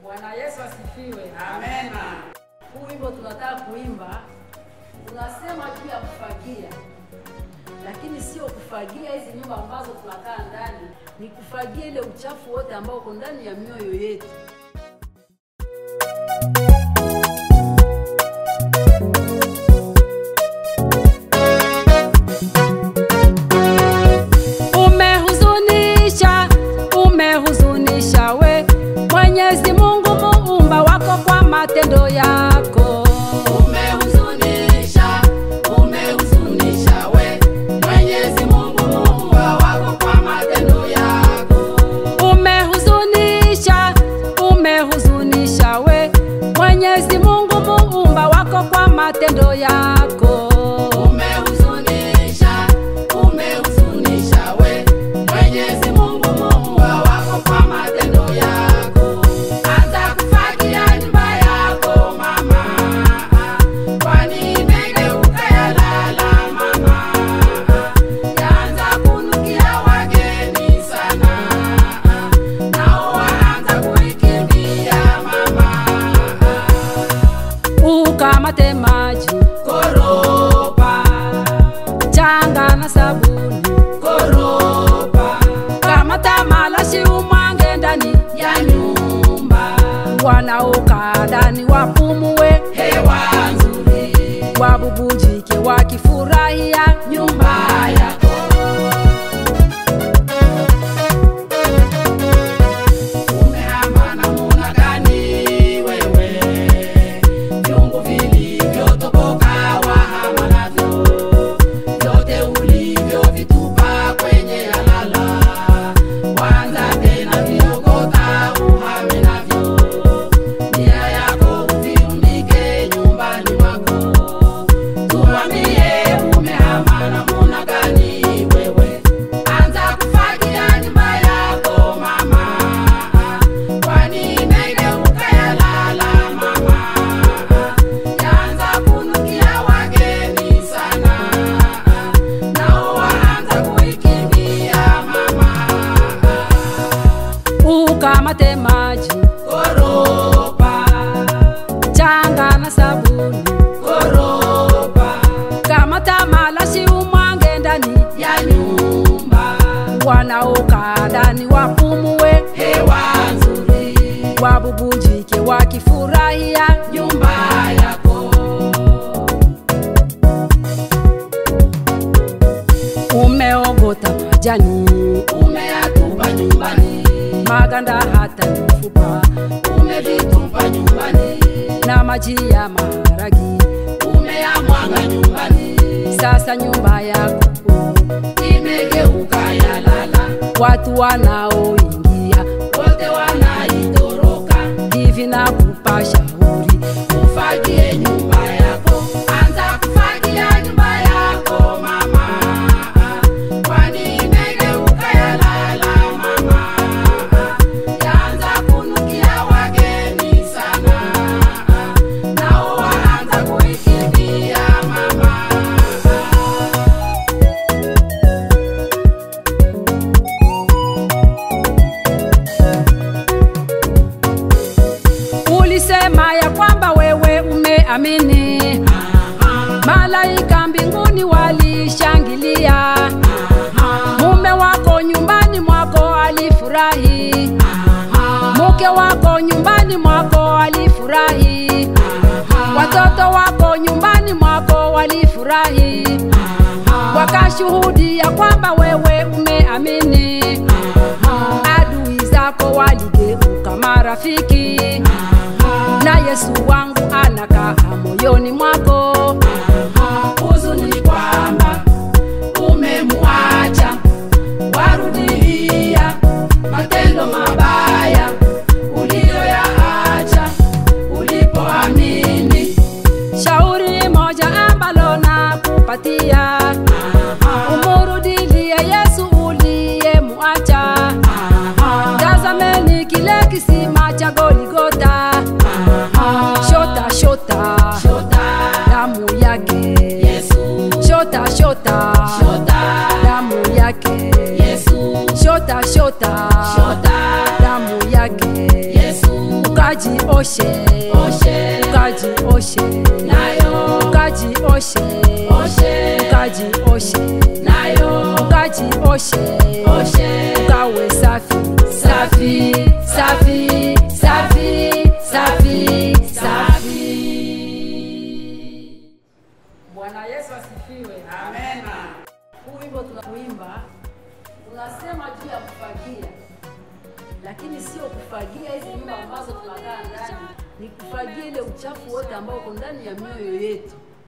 Bwana Yesu asifiwe. Amen. Huu wimbo tunataka kuimba tunasema juu ya kufagia. Lakini sio kufagia hizi nyumba ambazo tunakaa ndani, ni kufagia ile uchafu wote ambao uko ndani ya mioyo yetu. Umehuzunisha we Mwenyezi Mungu muumba wako kwa matendo yako. Umehuzunisha we Mwenyezi Mungu muumba wako kwa matendo yako. Umehuzunisha we Mwenyezi Mungu muumba wako kwa matendo yako. Umehuzunisha we Mwenyezi Mungu muumba wako kwa matendo yako. Anza kufagia nyumba yako mama, kwani imegeuka yalala mama. Yaanza kunukia wageni sana, nao waanza kuikimbia mama. Ukamate maji koropa, changa na sabuni koropa, kamata malashi umwange ndani ya nyumba. Wanaokaa ndani wapumue hewa nzuri, wabubujike wakifurahia nyumba yako. Umehama namna gani wewe? Vyungu vilivyotoboka wahama navyo, vyote ulivyovitupa kwenye yalala. Wanza tena viogota uhame navyo, nia yako uviunike nyumbani mwako. Tuambie umehama namna gani wewe? Anza kufagia nyumba yako mama, kwani imegeuka yalala mama. Yaanza kunukia wageni sana, nao waanza kuikimbia mama. Ukamate maji koropa, changa na sabuni koropa, kamata malashi umwange ndani ya nyumba. wanaokaa ndani wapumue hewa nzuri, wabubujike wakifurahia nyumba yako. Umeogota majani Umeyatupa nyumbani, maganda hata mifupa umevitupa nyumbani, na maji ya maharagi. umeyamwaga nyumbani. Sasa nyumba yako Imegeuka yalala, watu wanaoingia wote wanaitoroka. hivi na kupa shauri Ufagie nyumba yako, anza kufagia nyumba yako mama, kwani imegeuka yalala mama. Yaanza kunukia wageni sana, nao waanza kuikimbia mama. Ulisema ya kwamba wewe umeamini, malaika mbinguni walishangilia, mume wako nyumbani mwako alifurahi, mke wako nyumbani mwako alifurahi, watoto wako nyumbani mwako walifurahi, wakashuhudia kwamba wewe umeamini. Adui zako waligeuka marafiki, na Yesu wangu anakaa moyoni mwako. Huzuni ni kwamba umemwacha, warudia matendo mabaya uliyoyaacha ulipoamini. Shauri moja ambalo nakupatia, umurudilie Yesu uliyemuacha. Tazameni kile kisima cha Goligota, shota shota damu yake Yesu, shota shota damu yake Yesu, shota damu yake Yesu. ukajioshe, ukajioshe nayo, ukajioshe, ukajioshe nayo, ukajioshe, ukawe safi, safi, safi, safi, safi, safi. Bwana Yesu asifiwe. Amen. Huu wimbo tunakuimba unasema juu ya kufagia, lakini sio kufagia hizi nyumba ambazo tunakaa ndani, ni kufagia ile uchafu wote ambao uko ndani ya mioyo yetu.